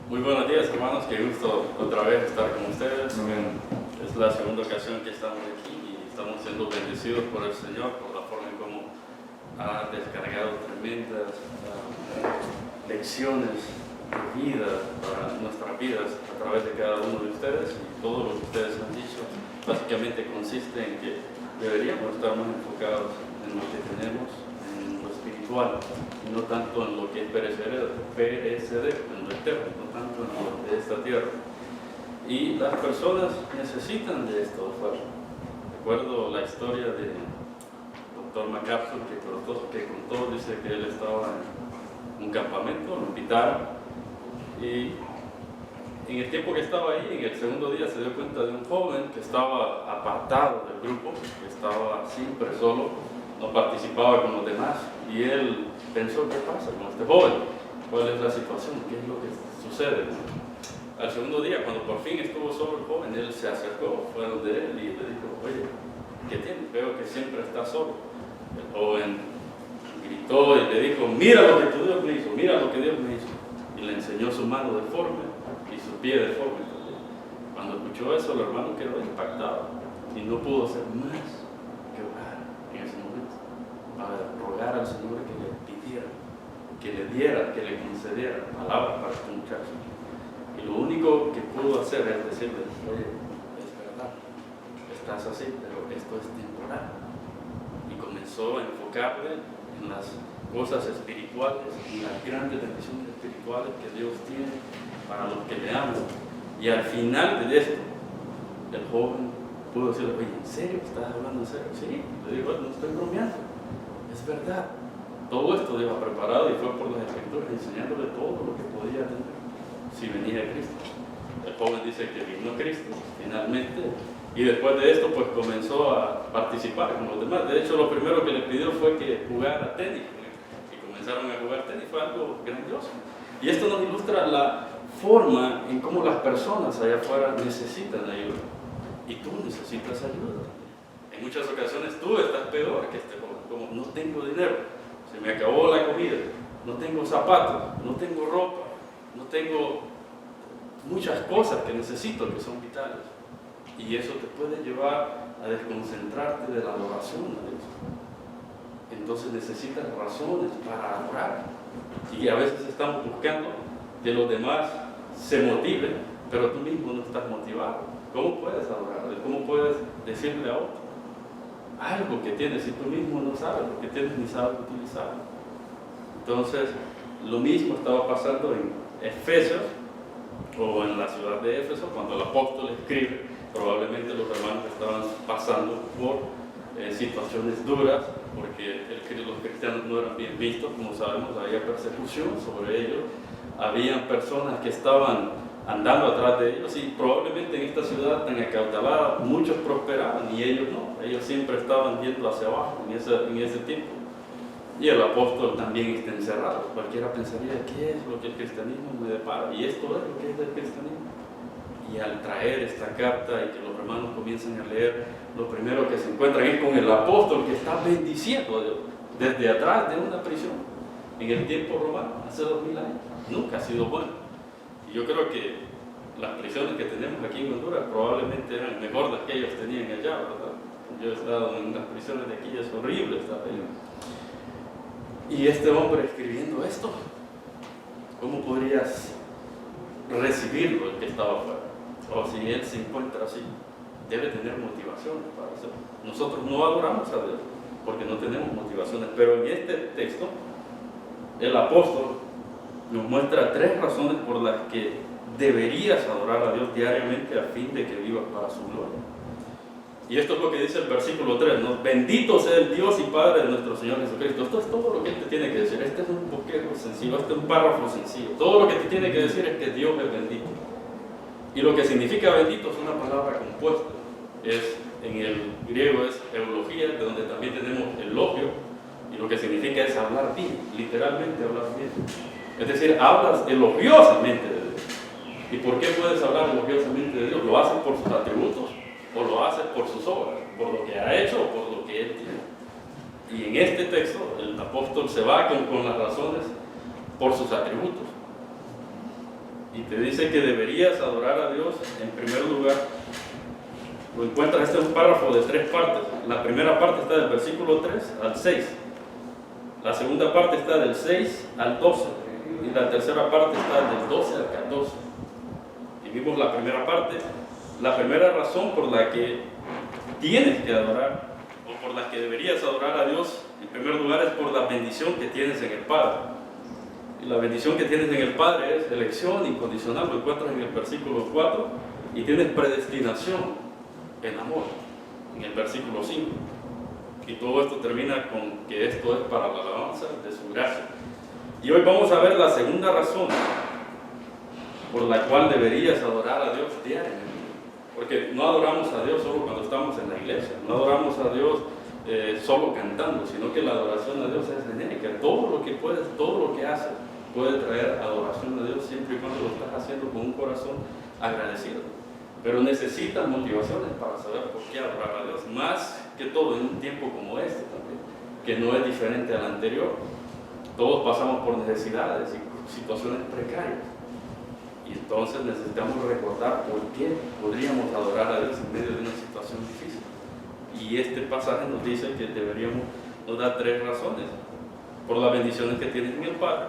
Muy buenos días, hermanos, qué gusto otra vez estar con ustedes. Amén. Es la segunda ocasión que estamos aquí y estamos siendo bendecidos por el Señor, por la forma en cómo ha descargado tremendas lecciones de vida para nuestras vidas a través de cada uno de ustedes, y todo lo que ustedes han dicho básicamente consiste en que deberíamos estar más enfocados en lo que tenemos, en lo espiritual, y no tanto en lo que es perecedero, en lo eterno, no tanto en lo de esta tierra. Y las personas necesitan de esto. Recuerdo la historia de Dr. MacArthur que contó, dice que él estaba en un campamento, lo invitaron, y en el tiempo que estaba ahí, en el segundo día, se dio cuenta de un joven que estaba apartado del grupo, que estaba siempre solo, no participaba con los demás, y él pensó: ¿qué pasa con este joven? ¿Cuál es la situación? ¿Qué es lo que sucede? Al segundo día, cuando por fin estuvo solo el joven, él se acercó, fue donde él y le dijo: oye, ¿qué tienes? Veo que siempre estás solo. El joven gritó y le dijo: mira lo que tu Dios me hizo, mira lo que Dios me hizo. Y le enseñó su mano deforme y su pie deforme. Cuando escuchó eso, el hermano quedó impactado y no pudo hacer más que orar en ese momento, para rogar al Señor que le pidiera, que le diera, que le concediera palabras para este muchacho. Y lo único que pudo hacer es decirle: oye, es verdad, estás así, pero esto es temporal. Y comenzó a enfocarle en las cosas espirituales y las grandes bendiciones espirituales que Dios tiene para los que le aman. Y al final de esto, el joven pudo decirle: oye, ¿en serio? ¿Estás hablando en serio? Sí, le digo: no estoy bromeando, es verdad. Todo esto Dios ha preparado, y fue por las escrituras, enseñándole todo lo que podía tener si venía Cristo. El joven dice que vino Cristo finalmente, y después de esto pues comenzó a participar con los demás. De hecho, lo primero que le pidió fue que jugara tenis, y comenzaron a jugar tenis. Fue algo grandioso. Y esto nos ilustra la forma en cómo las personas allá afuera necesitan ayuda, y tú necesitas ayuda. En muchas ocasiones tú estás peor que este joven, como: no tengo dinero, se me acabó la comida, no tengo zapatos, no tengo ropa, no tengo muchas cosas que necesito, que son vitales. Y eso te puede llevar a desconcentrarte de la adoración a Dios. Entonces necesitas razones para adorar. Y a veces estamos buscando que los demás se motiven, pero tú mismo no estás motivado. ¿Cómo puedes adorar? ¿Cómo puedes decirle a otro algo que tienes si tú mismo no sabes lo que tienes ni sabes utilizarlo? Entonces, lo mismo estaba pasando en Efesios, o en la ciudad de Éfeso, cuando el apóstol escribe. Probablemente los hermanos estaban pasando por situaciones duras, porque los cristianos no eran bien vistos. Como sabemos, había persecución sobre ellos, habían personas que estaban andando atrás de ellos, y probablemente en esta ciudad tan acaudalada muchos prosperaban y ellos no. Ellos siempre estaban yendo hacia abajo en ese tiempo. Y el apóstol también está encerrado. Cualquiera pensaría: ¿qué es lo que el cristianismo me depara? Y esto es lo que es del cristianismo. Y al traer esta carta y que los hermanos comiencen a leer, lo primero que se encuentran es con el apóstol que está bendiciendo a Dios desde atrás de una prisión en el tiempo romano, hace 2000 años. Nunca ha sido bueno. Y yo creo que las prisiones que tenemos aquí en Honduras probablemente eran mejor las que ellos tenían allá, ¿verdad? Yo he estado en las prisiones de aquí, es horrible estar allá. Y este hombre escribiendo esto, ¿cómo podrías recibirlo el que estaba afuera? O si él se encuentra así, debe tener motivaciones para hacerlo. Nosotros no adoramos a Dios porque no tenemos motivaciones, pero en este texto el apóstol nos muestra 3 razones por las que deberías adorar a Dios diariamente a fin de que vivas para su gloria. Y esto es lo que dice el versículo 3, ¿no? Bendito sea el Dios y Padre de nuestro Señor Jesucristo. Esto es todo lo que Él te tiene que decir. Este es un bosquejo sencillo, este es un párrafo sencillo. Todo lo que te tiene que decir es que Dios es bendito. Y lo que significa bendito es una palabra compuesta. En el griego es eulogía, de donde también tenemos elogio, y lo que significa es hablar bien, literalmente hablar bien. Es decir, hablas elogiosamente de Dios. ¿Y por qué puedes hablar elogiosamente de Dios? Lo haces por sus atributos, o lo haces por sus obras, por lo que ha hecho o por lo que Él tiene. Y en este texto el apóstol se va con las razones por sus atributos. y te dice que deberías adorar a Dios en primer lugar, lo encuentras, este es un párrafo de 3 partes. La primera parte está del versículo 3 al 6. La segunda parte está del 6 al 12. Y la tercera parte está del 12 al 14. Y vimos la primera parte. La primera razón por la que tienes que adorar, o por la que deberías adorar a Dios, en primer lugar es por la bendición que tienes en el Padre. Y la bendición que tienes en el Padre es elección incondicional, lo encuentras en el versículo 4, y tienes predestinación en amor, en el versículo 5. Y todo esto termina con que esto es para la alabanza de su gracia. Y hoy vamos a ver la segunda razón por la cual deberías adorar a Dios diariamente. Porque no adoramos a Dios solo cuando estamos en la iglesia, no adoramos a Dios solo cantando, sino que la adoración a Dios es genérica. Todo lo que puedes, todo lo que haces puede traer adoración a Dios siempre y cuando lo estás haciendo con un corazón agradecido. Pero necesitas motivaciones para saber por qué adorar a Dios, más que todo en un tiempo como este también, que no es diferente al anterior. Todos pasamos por necesidades y situaciones precarias. Y entonces necesitamos recordar por qué podríamos adorar a Dios en medio de una situación difícil. Y este pasaje nos dice que nos da 3 razones. Por las bendiciones que tienes en el Padre.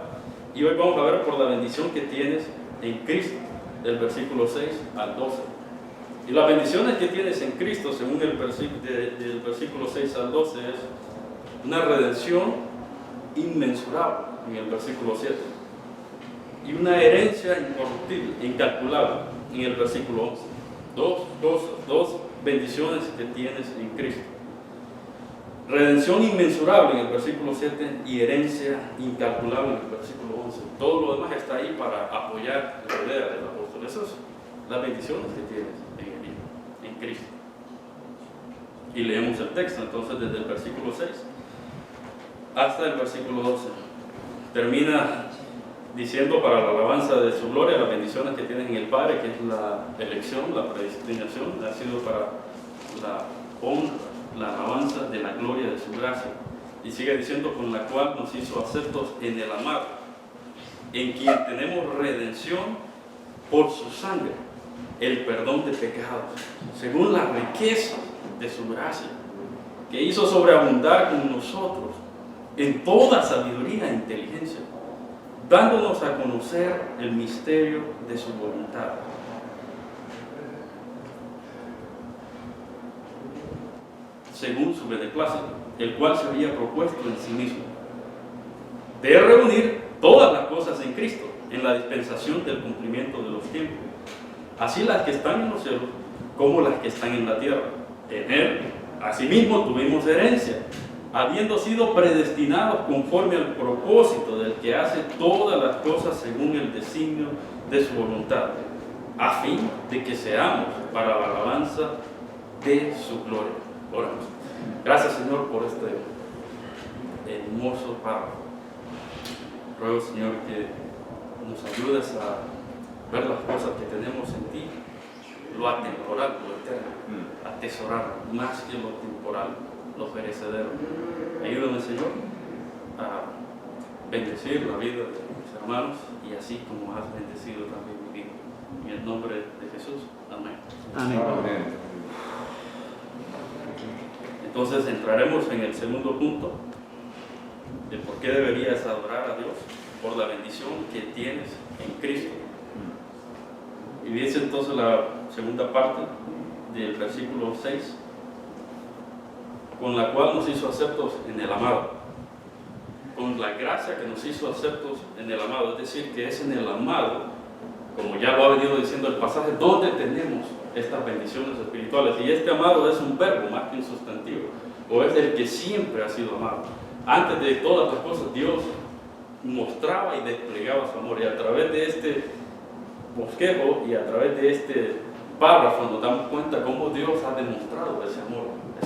Y hoy vamos a ver por la bendición que tienes en Cristo, del versículo 6 al 12. Y las bendiciones que tienes en Cristo, según el del versículo 6 al 12, es una redención inmensurable, en el versículo 7. Y una herencia incorruptible, incalculable, en el versículo 11. Dos bendiciones que tienes en Cristo. Redención inmensurable en el versículo 7 y herencia incalculable en el versículo 11. Todo lo demás está ahí para apoyar la idea del apóstol. Esas son las bendiciones que tienes en Cristo. Y leemos el texto entonces desde el versículo 6 hasta el versículo 12. Termina diciendo para la alabanza de su gloria las bendiciones que tienes en el Padre, que es la elección, la predestinación, ha sido para la honra, la alabanza de la gloria de su gracia. Y sigue diciendo, con la cual nos hizo aceptos en el amado, en quien tenemos redención por su sangre, el perdón de pecados, según la riqueza de su gracia, que hizo sobreabundar con nosotros en toda sabiduría e inteligencia, dándonos a conocer el misterio de su voluntad. Según su beneplácito, el cual se había propuesto en sí mismo, de reunir todas las cosas en Cristo, en la dispensación del cumplimiento de los tiempos, así las que están en los cielos como las que están en la tierra. En Él, asimismo, tuvimos herencia, habiendo sido predestinados conforme al propósito del que hace todas las cosas según el designio de su voluntad, a fin de que seamos para la alabanza de su gloria. Oramos. Gracias, Señor, por este hermoso párrafo. Ruego, Señor, que nos ayudes a ver las cosas que tenemos en ti, lo atemporal, lo eterno, atesorar más que lo temporal, lo perecedero. Ayúdame, Señor, a bendecir la vida de mis hermanos y así como has bendecido también mi vida. En el nombre de Jesús. Amén. Amén. Amén. Entonces entraremos en el segundo punto de por qué deberías adorar a Dios, por la bendición que tienes en Cristo. Y dice entonces la segunda parte del versículo 6, con la cual nos hizo aceptos en el amado, con la gracia que nos hizo aceptos en el amado, es decir, que es en el amado, como ya lo ha venido diciendo el pasaje, donde tenemos estas bendiciones espirituales. Y este amado es un verbo más que un sustantivo, o es el que siempre ha sido amado. Antes de todas las cosas, Dios mostraba y desplegaba su amor, y a través de este bosquejo y a través de este párrafo nos damos cuenta cómo Dios ha demostrado ese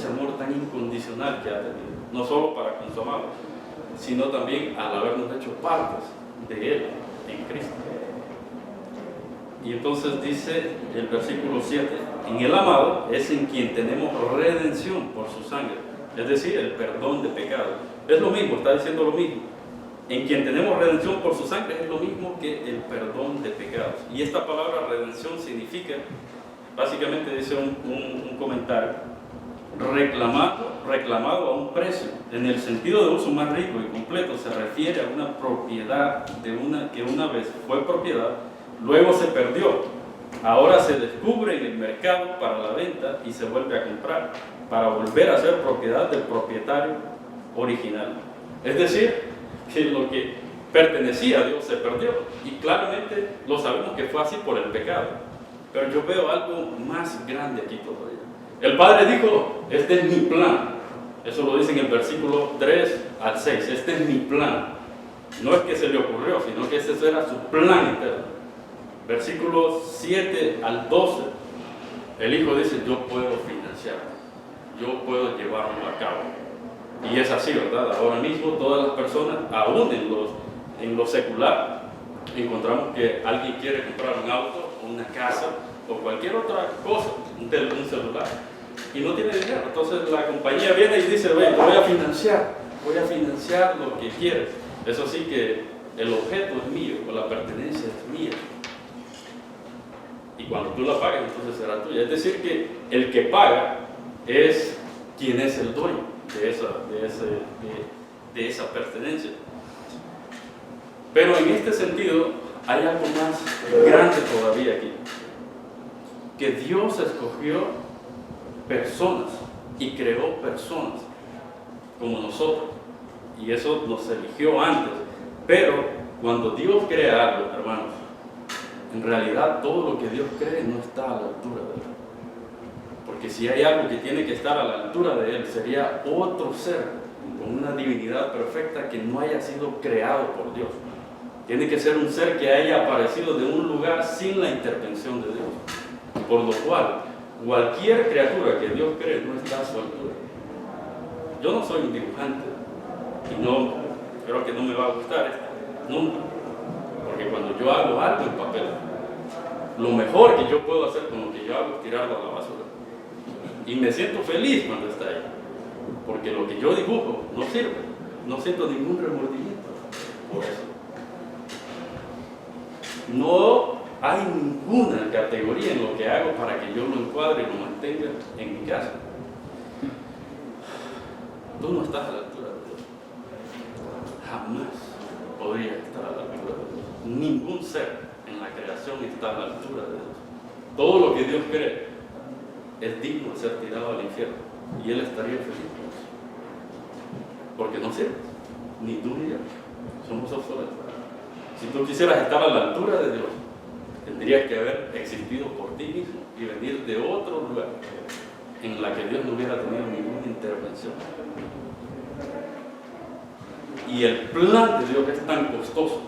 amor tan incondicional que ha tenido, no solo para con su amado, sino también al habernos hecho partes de Él en Cristo. Y entonces dice el versículo 7, en el amado es en quien tenemos redención por su sangre, es decir, el perdón de pecados. Es lo mismo, está diciendo lo mismo. en quien tenemos redención por su sangre, es lo mismo que el perdón de pecados. Y esta palabra redención significa, básicamente dice un comentario, reclamado a un precio. En el sentido de uso más rico y completo, se refiere a una propiedad que una vez fue propiedad, luego se perdió, ahora se descubre en el mercado para la venta y se vuelve a comprar, para volver a ser propiedad del propietario original. Es decir, que lo que pertenecía a Dios se perdió, y claramente lo sabemos que fue así por el pecado. Pero yo veo algo más grande aquí todavía. El Padre dijo, este es mi plan. Eso lo dice en el versículo 3 al 6. Este es mi plan. No es que se le ocurrió, sino que ese era su plan eterno. Versículos 7 al 12. El Hijo dice, yo puedo financiar. Yo puedo llevarlo a cabo. Y es así, ¿verdad? Ahora mismo todas las personas, aún en lo secular, encontramos que alguien quiere comprar un auto, o una casa, o cualquier otra cosa, un celular, y no tiene dinero. Entonces la compañía viene y dice, voy a financiar lo que quieres. Eso sí que el objeto es mío, o la pertenencia es mía. Y cuando tú la pagas, entonces será tuya. Es decir, que el que paga es quien es el dueño de esa pertenencia. Pero en este sentido hay algo más grande todavía aquí, que Dios escogió personas y creó personas como nosotros, y eso nos eligió antes. Pero cuando Dios crea algo, hermanos, en realidad todo lo que Dios cree no está a la altura de Él. Porque si hay algo que tiene que estar a la altura de Él, sería otro ser con una divinidad perfecta que no haya sido creado por Dios. Tiene que ser un ser que haya aparecido de un lugar sin la intervención de Dios. Por lo cual, cualquier criatura que Dios cree no está a su altura. Yo no soy un dibujante y no, creo que no me va a gustar esto, nunca. Porque cuando yo hago algo en papel, lo mejor que yo puedo hacer con lo que yo hago es tirarlo a la basura. Y me siento feliz cuando está ahí, porque lo que yo dibujo no sirve, no siento ningún remordimiento por eso. No hay ninguna categoría en lo que hago para que yo lo encuadre y lo mantenga en mi casa. Tú no estás a la altura de Dios. Jamás podría estar a la altura de Dios. Ningún ser en la creación está a la altura de Dios. Todo lo que Dios cree es digno de ser tirado al infierno, y Él estaría feliz con eso, porque no sirves, ni tú ni yo, somos obsoletos. Si tú quisieras estar a la altura de Dios, tendrías que haber existido por ti mismo y venir de otro lugar en la que Dios no hubiera tenido ninguna intervención. Y el plan de Dios es tan costoso.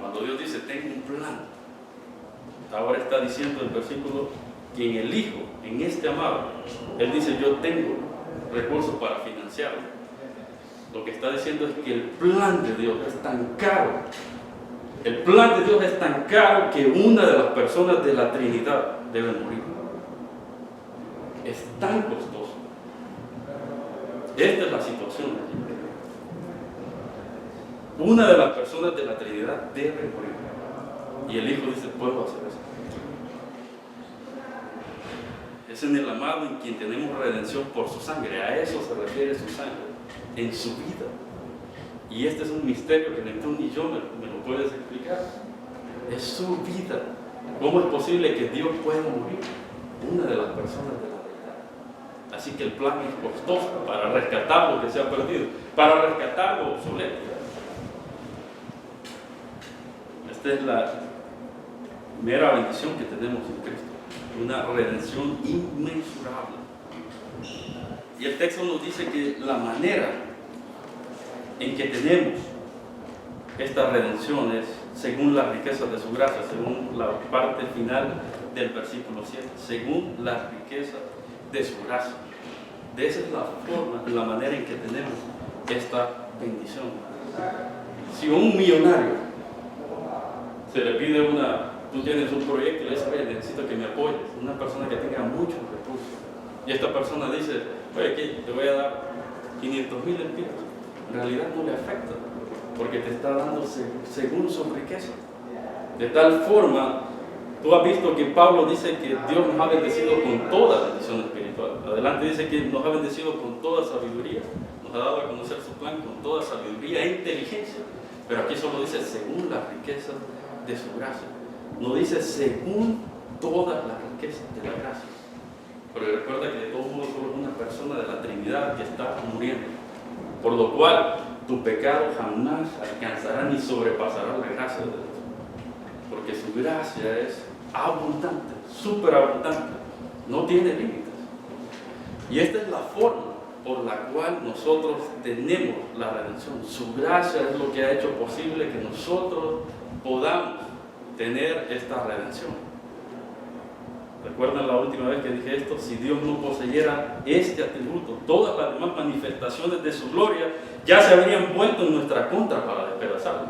Cuando Dios dice, tengo un plan, ahora está diciendo el versículo que en el Hijo, en este amado, Él dice, yo tengo recursos para financiarlo. Lo que está diciendo es que el plan de Dios es tan caro. El plan de Dios es tan caro que una de las personas de la Trinidad debe morir. Es tan costoso. Esta es la situación. Una de las personas de la Trinidad debe morir. Y el Hijo dice, puedo hacer eso. Es en el amado en quien tenemos redención por su sangre. A eso se refiere su sangre, en su vida. Y este es un misterio que ni tú ni yo me lo puedes explicar. Es su vida. ¿Cómo es posible que Dios pueda morir? Una de las personas de la deidad. Así que el plan es costoso para rescatar lo que se ha perdido, para rescatar lo obsoleto. Esta es la mera bendición que tenemos en Cristo. Una redención inmensurable. Y el texto nos dice que la manera en que tenemos esta redención es según las riquezas de su gracia, según la parte final del versículo 7, según las riquezas de su gracia. De esa es la forma, la manera en que tenemos esta bendición. Si un millonario se le pide tú tienes un proyecto y le dices, oye, necesito que me apoyes, una persona que tenga muchos recursos, y esta persona dice, oye, aquí te voy a dar 500,000 lempiras, en realidad no le afecta, porque te está dando según su riqueza. De tal forma, tú has visto que Pablo dice que Dios nos ha bendecido con toda bendición espiritual. Adelante dice que nos ha bendecido con toda sabiduría, nos ha dado a conocer su plan con toda sabiduría e inteligencia. Pero aquí solo dice según las riquezas de su gracia. No dice según todas las riquezas de la gracia. Pero recuerda que de todos modos somos una persona de la Trinidad que está muriendo. Por lo cual tu pecado jamás alcanzará ni sobrepasará la gracia de Dios. Porque su gracia es abundante, superabundante, no tiene límites. Y esta es la forma por la cual nosotros tenemos la redención. Su gracia es lo que ha hecho posible que nosotros podamos tener esta redención. ¿Recuerdan la última vez que dije esto? Si Dios no poseyera este atributo, todas las demás manifestaciones de su gloria ya se habrían vuelto en nuestra contra para despedazarlo.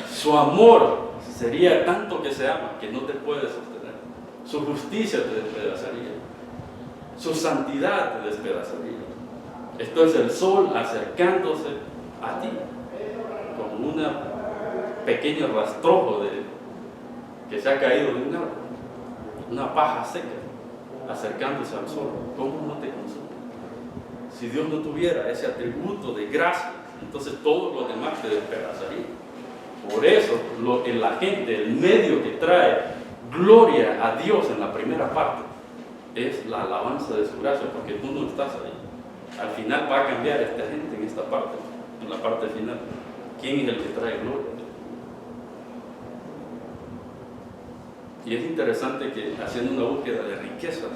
Su amor sería tanto que se ama que no te puede sostener. Su justicia te despedazaría. Su santidad te despedazaría. Esto es el sol acercándose a ti como un pequeño rastrojo que se ha caído de un árbol. Una paja seca acercándose al sol. ¿Cómo no te consume? Si Dios no tuviera ese atributo de gracia, entonces todo lo demás te despedazaría. Por eso en la gente, el medio que trae gloria a Dios en la primera parte es la alabanza de su gracia, porque tú no estás ahí. Al final va a cambiar esta gente en esta parte, en la parte final. ¿Quién es el que trae gloria? Y es interesante que haciendo una búsqueda de riquezas,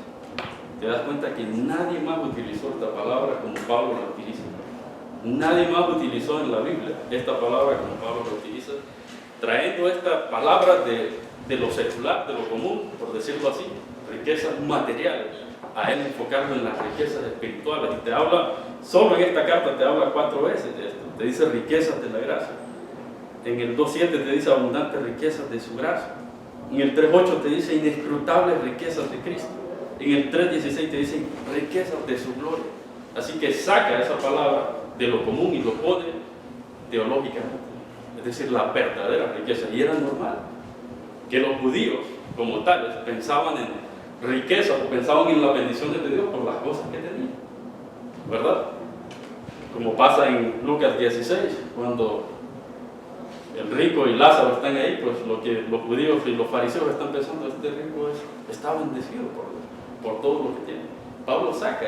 te das cuenta que nadie más utilizó esta palabra como Pablo la utiliza. Nadie más utilizó en la Biblia esta palabra como Pablo la utiliza, trayendo esta palabra de lo secular, de lo común, por decirlo así, riquezas materiales, a él enfocarlo en las riquezas espirituales. Y te habla, solo en esta carta te habla 4 veces de esto. Te dice riquezas de la gracia. En el 2.7 te dice abundantes riquezas de su gracia. En el 3.8 te dice inescrutables riquezas de Cristo. En el 3.16 te dice riquezas de su gloria. Así que saca esa palabra de lo común y lo pone teológicamente. Es decir, la verdadera riqueza. Y era normal que los judíos, como tales, pensaban en riqueza o pensaban en las bendiciones de Dios por las cosas que tenían. ¿Verdad? Como pasa en Lucas 16, cuando el rico y Lázaro están ahí, pues lo que los judíos y los fariseos están pensando, este rico está bendecido por todo lo que tiene. Pablo saca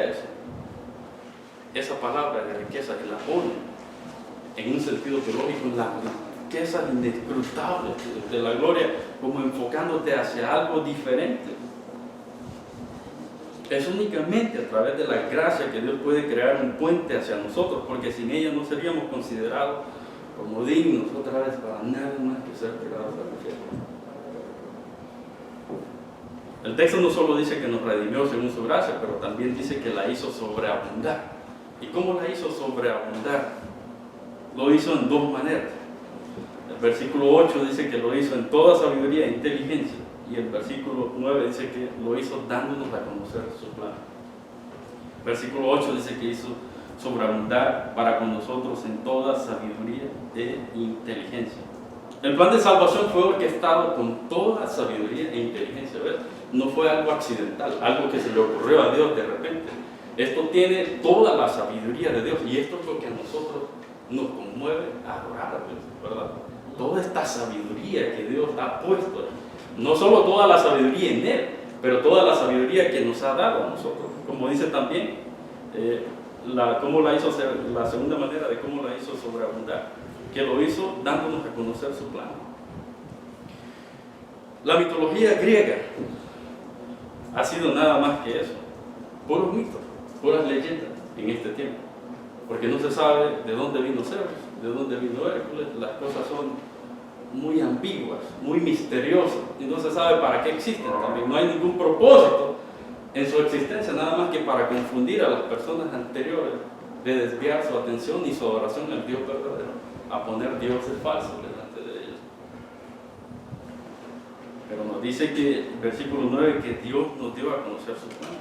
esa palabra de riqueza y la pone en un sentido teológico, en la riqueza inescrutable de la gloria, como enfocándote hacia algo diferente. Es únicamente a través de la gracia que Dios puede crear un puente hacia nosotros, porque sin ella no seríamos considerados como dignos otra vez para nada más que ser pegados al infierno. El texto no solo dice que nos redimió según su gracia, pero también dice que la hizo sobreabundar. ¿Y cómo la hizo sobreabundar? Lo hizo en 2 maneras. El versículo 8 dice que lo hizo en toda sabiduría e inteligencia, y el versículo 9 dice que lo hizo dándonos a conocer su plan. El versículo 8 dice que hizo sobreabundar para con nosotros en toda sabiduría e inteligencia. El plan de salvación fue orquestado con toda sabiduría e inteligencia, ¿ves? No fue algo accidental, algo que se le ocurrió a Dios de repente. Esto tiene toda la sabiduría de Dios, y esto es lo que a nosotros nos conmueve a adorar a Dios, ¿verdad? Toda esta sabiduría que Dios ha puesto, no solo toda la sabiduría en Él, pero toda la sabiduría que nos ha dado a nosotros. Como dice también, cómo la hizo, la segunda manera de cómo la hizo sobreabundar, que lo hizo dándonos a conocer su plan. La mitología griega ha sido nada más que eso, puros mitos, puras leyendas en este tiempo, porque no se sabe de dónde vino Zeus, de dónde vino Hércules. Las cosas son muy ambiguas, muy misteriosas, y no se sabe para qué existen también. No hay ningún propósito en su existencia, nada más que para confundir a las personas anteriores, de desviar su atención y su adoración al Dios verdadero, a poner dioses falsos delante de ellos. Pero nos dice que, versículo 9, que Dios nos dio a conocer su plan.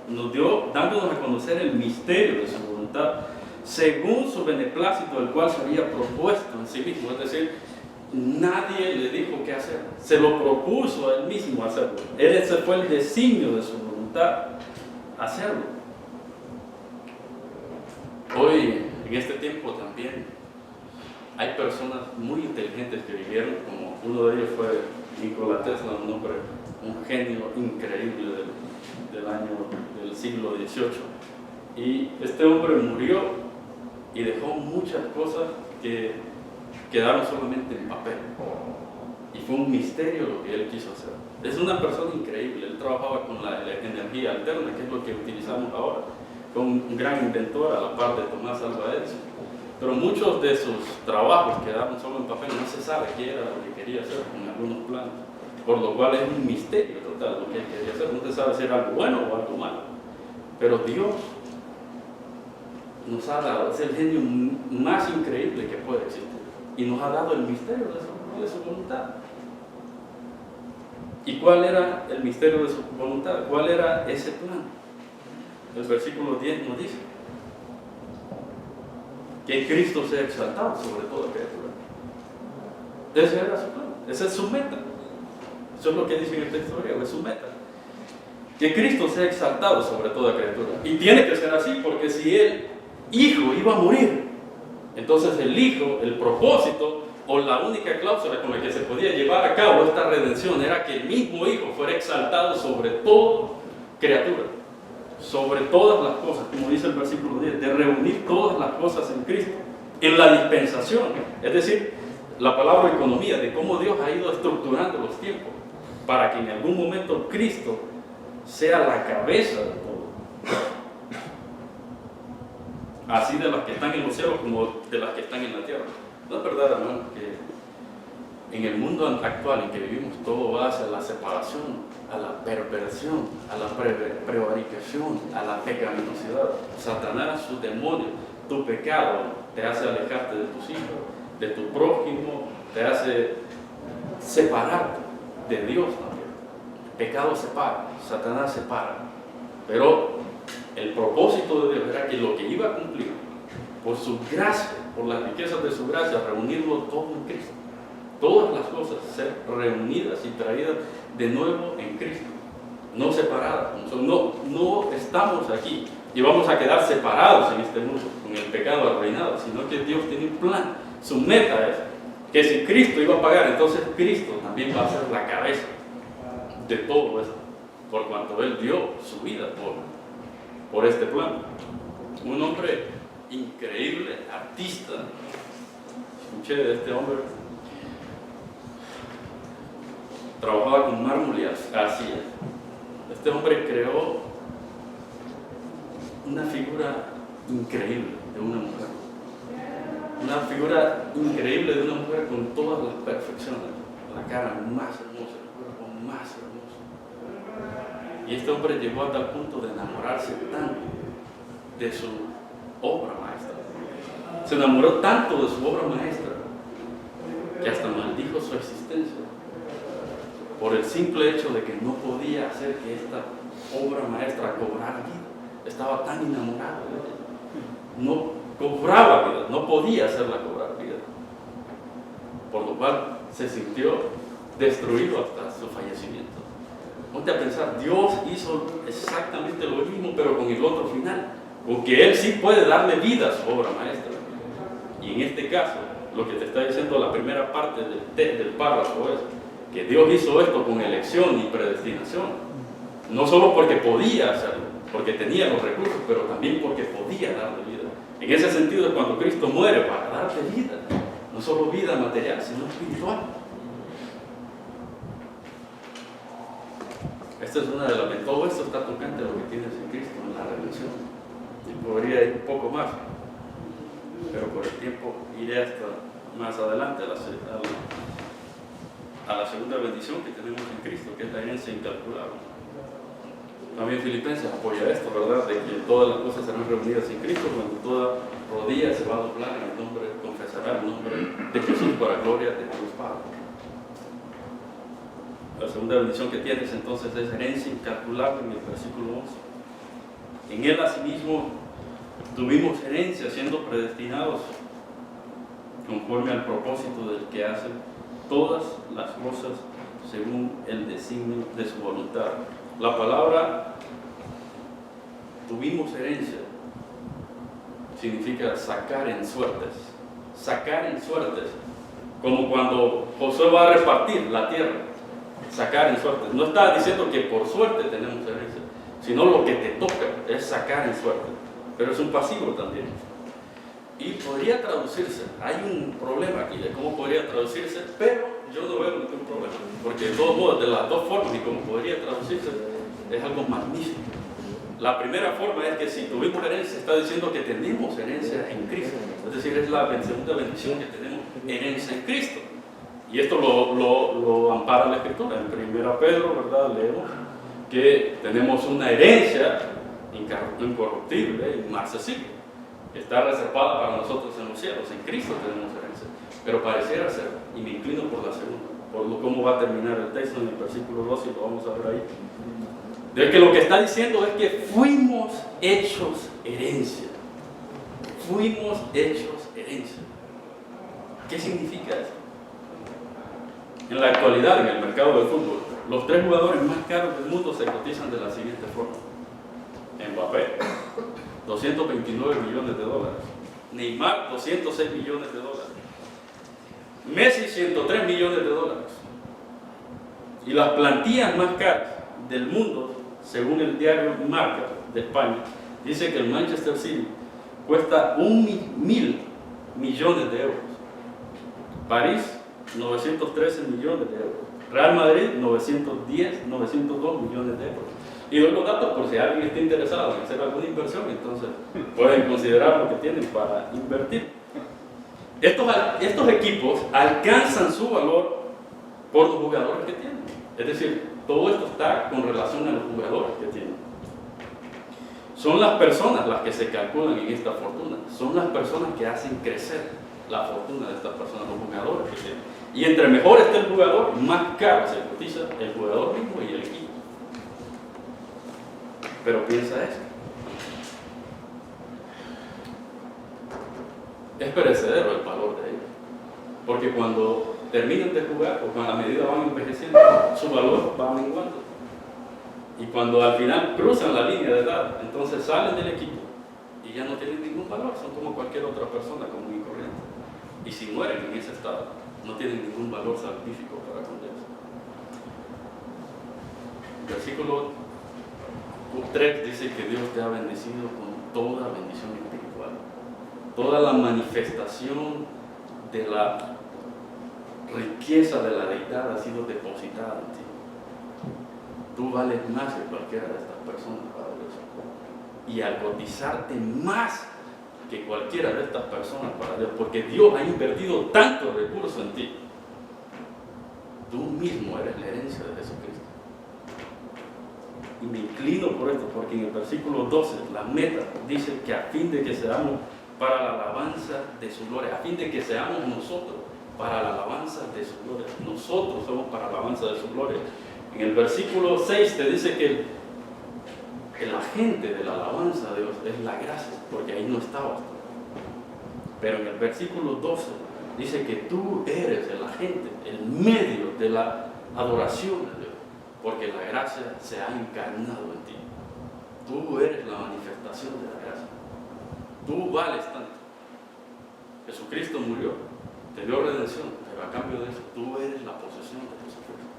Nos dio, dándonos a conocer el misterio de su voluntad, según su beneplácito, el cual se había propuesto en sí mismo. Es decir, nadie le dijo qué hacer, se lo propuso a él mismo hacerlo. Ese fue el designio de su voluntad, hacerlo. Hoy, en este tiempo también, hay personas muy inteligentes que vivieron, como uno de ellos fue Nikola Tesla, un hombre, un genio increíble del siglo XVIII. Y este hombre murió y dejó muchas cosas que quedaron solamente en papel. Y fue un misterio lo que él quiso hacer. Es una persona increíble. Él trabajaba con la energía alterna, que es lo que utilizamos ahora. Fue un gran inventor a la par de Tomás Alva Edison. Pero muchos de sus trabajos quedaron solo en papel. No se sabe qué era lo que quería hacer con algunos planos. Por lo cual es un misterio total lo que él quería hacer. No se sabe si era algo bueno o algo malo. Pero Dios nos ha dado, es el genio más increíble que puede existir. Y nos ha dado el misterio de su voluntad. ¿Y cuál era el misterio de su voluntad? ¿Cuál era ese plan? El versículo 10 nos dice que Cristo sea exaltado sobre toda criatura. Ese era su plan, esa es su meta. Eso es lo que dice en el texto griego, es su meta. Que Cristo sea exaltado sobre toda criatura. Y tiene que ser así, porque si el Hijo iba a morir, entonces el Hijo, el propósito o la única cláusula con la que se podía llevar a cabo esta redención era que el mismo Hijo fuera exaltado sobre toda criatura, sobre todas las cosas, como dice el versículo 10, de reunir todas las cosas en Cristo, en la dispensación, es decir, la palabra economía, de cómo Dios ha ido estructurando los tiempos para que en algún momento Cristo sea la cabeza de todo. Así de las que están en los cielos como de las que están en la tierra. No es verdad, hermano, que en el mundo actual en que vivimos todo va hacia la separación, a la perversión, a la prevaricación, a la pecaminosidad. Satanás, su demonio, tu pecado te hace alejarte de tus hijos, de tu prójimo, te hace separarte de Dios también. El pecado separa, Satanás separa. Pero el propósito de Dios era que lo que iba a cumplir, por su gracia, por las riquezas de su gracia, reunirlo todo en Cristo. Todas las cosas ser reunidas y traídas de nuevo en Cristo. No separadas. No estamos aquí y vamos a quedar separados en este mundo con el pecado arruinado, sino que Dios tiene un plan. Su meta es que si Cristo iba a pagar, entonces Cristo también va a ser la cabeza de todo esto, por cuanto Él dio su vida por este plan. Un hombre increíble, artista. Escuché de este hombre, trabajaba con mármol y arcilla. Este hombre creó una figura increíble de una mujer. Una figura increíble de una mujer con todas las perfecciones. La cara más hermosa, el cuerpo más hermoso. Y este hombre llegó a tal punto de enamorarse tanto de su obra maestra. Se enamoró tanto de su obra maestra que hasta maldijo su existencia por el simple hecho de que no podía hacer que esta obra maestra cobrara vida. Estaba tan enamorado de ella. No cobraba vida, no podía hacerla cobrar vida. Por lo cual se sintió destruido hasta su fallecimiento. Ponte a pensar, Dios hizo exactamente lo mismo, pero con el otro final, con que Él sí puede darle vida a su obra maestra. Y en este caso, lo que te está diciendo la primera parte del párrafo es que Dios hizo esto con elección y predestinación. No solo porque podía hacerlo, porque tenía los recursos, pero también porque podía darle vida. En ese sentido es cuando Cristo muere para darte vida, no solo vida material, sino espiritual. Esta es una de las... Todo esto está tocante a lo que tienes en Cristo, en la redención. Y podría ir un poco más, pero por el tiempo iré hasta más adelante a la segunda bendición que tenemos en Cristo, que es la herencia incalculable. También Filipenses apoya esto, ¿verdad? De que todas las cosas serán reunidas en Cristo cuando toda rodilla se va a doblar en el nombre, confesará el nombre de Jesús para gloria de Dios Padre. La segunda bendición que tienes entonces es herencia incalculable en el versículo 11. En Él asimismo Tuvimos herencia siendo predestinados conforme al propósito del que hace todas las cosas según el designio de su voluntad. La palabra tuvimos herencia significa sacar en suertes. Sacar en suertes. Como cuando Josué va a repartir la tierra. Sacar en suertes. No está diciendo que por suerte tenemos herencia, sino lo que te toca es sacar en suerte. Pero es un pasivo también. Y podría traducirse. Hay un problema aquí de cómo podría traducirse, pero yo no veo ningún problema. Porque de todos modos, de las dos formas y cómo podría traducirse, es algo magnífico. La primera forma es que si tuvimos herencia, está diciendo que tenemos herencia en Cristo. Es decir, es la segunda bendición que tenemos, herencia en Cristo. Y esto lo ampara la Escritura. En 1 Pedro, ¿verdad? Leemos que tenemos una herencia incorruptible, inmarcesible, que está reservada para nosotros en los cielos. En Cristo tenemos herencia. Pero pareciera ser, y me inclino por la segunda, por cómo va a terminar el texto en el versículo 2, y lo vamos a ver ahí. De que lo que está diciendo es que fuimos hechos herencia. Fuimos hechos herencia. ¿Qué significa eso? En la actualidad, en el mercado del fútbol, los 3 jugadores más caros del mundo se cotizan de la siguiente forma. Mbappé, 229 millones de dólares. Neymar, 206 millones de dólares. Messi, 103 millones de dólares. Y las plantillas más caras del mundo, según el diario Marca de España, dice que el Manchester City cuesta 1.000 millones de euros. París, 913 millones de euros. Real Madrid, 902 millones de euros. Y doy los datos por si alguien está interesado en hacer alguna inversión, entonces pueden considerar lo que tienen para invertir. Estos equipos alcanzan su valor por los jugadores que tienen. Es decir, todo esto está con relación a los jugadores que tienen. Son las personas las que se calculan en esta fortuna. Son las personas que hacen crecer la fortuna de estas personas, los jugadores que tienen. Y entre mejor esté el jugador, más caro se cotiza el jugador mismo y el equipo. Pero piensa esto. Es perecedero el valor de ellos. Porque cuando terminan de jugar o cuando a medida van envejeciendo, su valor va menguando. Y cuando al final cruzan la línea de edad, entonces salen del equipo y ya no tienen ningún valor, son como cualquier otra persona común y corriente. Y si mueren en ese estado, no tienen ningún valor salvífico para con Dios. Versículo 3 dice que Dios te ha bendecido con toda bendición espiritual. Toda la manifestación de la riqueza de la deidad ha sido depositada en ti. Tú vales más que cualquiera de estas personas para Dios. Y al cotizarte más que cualquiera de estas personas para Dios, porque Dios ha invertido tantos recursos en ti, tú mismo eres la herencia de Jesucristo. Y me inclino por esto, porque en el versículo 12, la meta dice que a fin de que seamos para la alabanza de su gloria, a fin de que seamos nosotros para la alabanza de su gloria. Nosotros somos para la alabanza de su gloria. En el versículo 6 te dice que el agente de la alabanza de Dios es la gracia, porque ahí no estabas tú. Pero en el versículo 12 dice que tú eres el agente, el medio de la adoración de Dios, porque la gracia se ha encarnado en ti. Tú eres la manifestación de la gracia. Tú vales tanto. Jesucristo murió, te dio redención, pero a cambio de eso, tú eres la posesión de Jesucristo.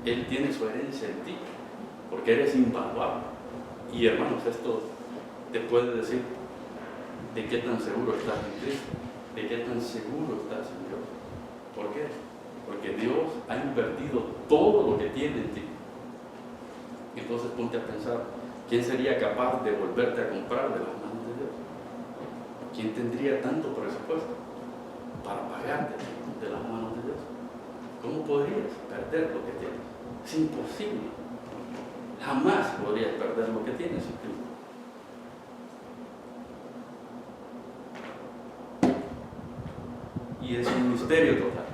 Él tiene su herencia en ti, porque eres invaluable. Y hermanos, esto te puede decir de qué tan seguro estás en Cristo, de qué tan seguro estás en Dios. ¿Por qué? Porque Dios ha invertido todo lo que tiene en ti. Entonces ponte a pensar, ¿quién sería capaz de volverte a comprar de las manos de Dios? ¿Quién tendría tanto presupuesto para pagarte de las manos de Dios? ¿Cómo podrías perder lo que tienes? Es imposible. Jamás podrías perder lo que tienes en Cristo. Y es un misterio total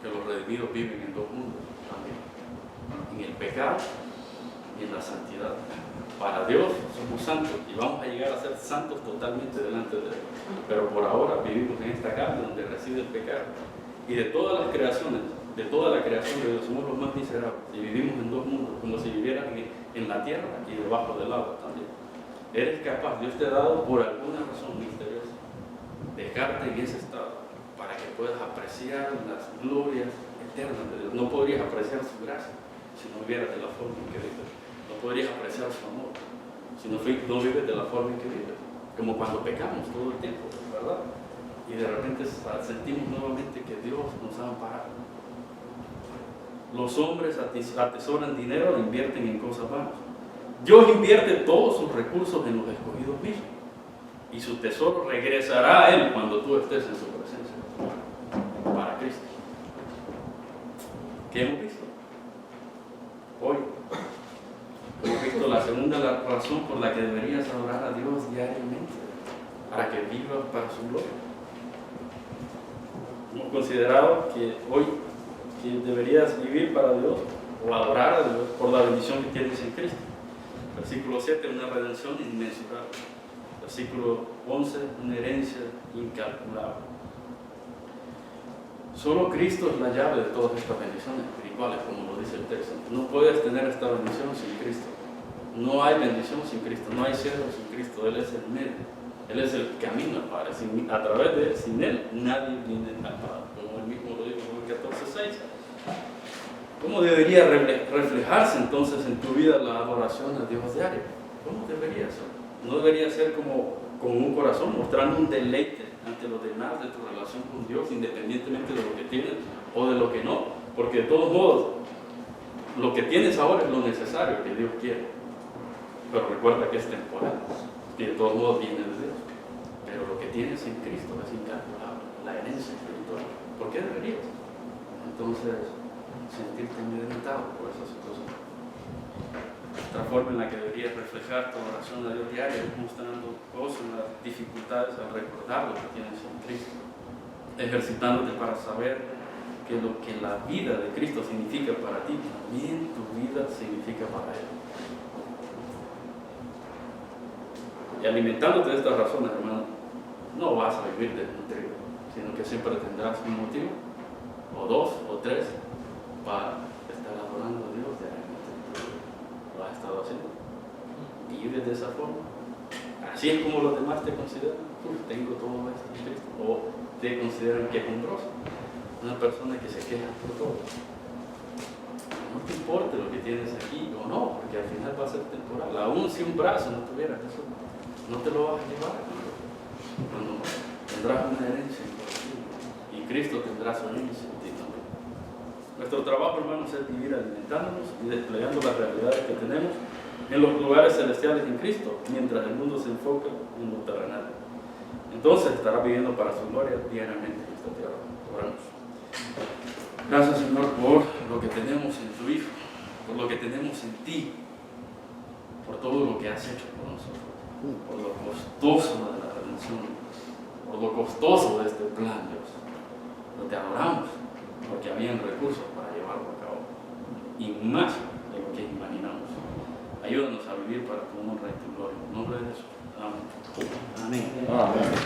que los redimidos viven en dos mundos también: en el pecado y en la santidad. Para Dios somos santos y vamos a llegar a ser santos totalmente delante de Él. Pero por ahora vivimos en esta carne donde reside el pecado. Y de todas las creaciones, de toda la creación de Dios, somos los más miserables. Y vivimos en dos mundos, como si vivieran en la tierra y debajo del agua también. Eres capaz, Dios te ha dado por alguna razón misteriosa, dejarte en ese estado para que puedas apreciar las glorias eternas de Dios. No podrías apreciar su gracia si no vivieras de la forma en que vives. No podrías apreciar su amor si no vives de la forma en que vives. Como cuando pecamos todo el tiempo, ¿verdad? Y de repente sentimos nuevamente que Dios nos ha amparado. Los hombres atesoran dinero e invierten en cosas vanas. Dios invierte todos sus recursos en los escogidos mismos. Y su tesoro regresará a Él cuando tú estés en su presencia. Para Cristo. ¿Qué hemos visto? Hoy hemos visto la segunda razón por la que deberías adorar a Dios diariamente, para que vivas para su gloria. Hemos considerado que hoy deberías vivir para Dios o adorar a Dios por la bendición que tienes en Cristo. Versículo 7, una redención inmensurable. Versículo 11, una herencia incalculable. Solo Cristo es la llave de todas estas bendiciones espirituales, como lo dice el texto. No puedes tener esta bendición sin Cristo. No hay bendición sin Cristo, no hay cielo sin Cristo. Él es el medio, Él es el camino al Padre. A través de Él, sin Él, nadie viene al Padre. Como Él mismo lo dijo en 14:6. ¿Cómo debería reflejarse entonces en tu vida la adoración a Dios diaria? ¿Cómo debería ser? No debería ser como con un corazón, mostrando un deleite ante los demás de tu relación con Dios, independientemente de lo que tienes o de lo que no. Porque de todos modos, lo que tienes ahora es lo necesario que Dios quiere. Pero recuerda que es temporal, y de todos modos viene de Dios. Pero lo que tienes en Cristo es incalculable, la herencia espiritual. ¿Por qué deberías? Entonces, sentirte amedrentado por esa situación. Otra forma en la que deberías reflejar tu oración a Dios diaria es mostrando gozo en las dificultades al recordar lo que tienes en Cristo, ejercitándote para saber que lo que la vida de Cristo significa para ti, también tu vida significa para Él. Y alimentándote de estas razones, hermano, no vas a vivir desnutrido, sino que siempre tendrás un motivo, o dos, o tres, para estar adorando a Dios diariamente. Lo has estado haciendo. Vives de esa forma. Así es como los demás te consideran. Tengo todo esto en Cristo. O te consideran quejumbroso. Una persona que se queja por todo. No te importa lo que tienes aquí o no, porque al final va a ser temporal. Aún si un brazo no tuviera eso, no te lo vas a llevar. Cuando tendrás una herencia incorruptible. Y Cristo tendrá su herencia en ti también. Nuestro trabajo, hermanos, es vivir alimentándonos y desplegando las realidades que tenemos en los lugares celestiales en Cristo, mientras el mundo se enfoca en lo terrenal. Entonces estará viviendo para su gloria diariamente en esta tierra. Oramos. Gracias, Señor, por lo que tenemos en tu Hijo, por lo que tenemos en ti, por todo lo que has hecho por nosotros, por lo costoso de la redención, por lo costoso de este plan, Dios. Pero te adoramos porque habían recursos para llevarlo a cabo y más de lo que imaginamos. Ayúdanos a vivir para tu honra y tu gloria. En nombre de Jesús. Amén. Amén. Amén.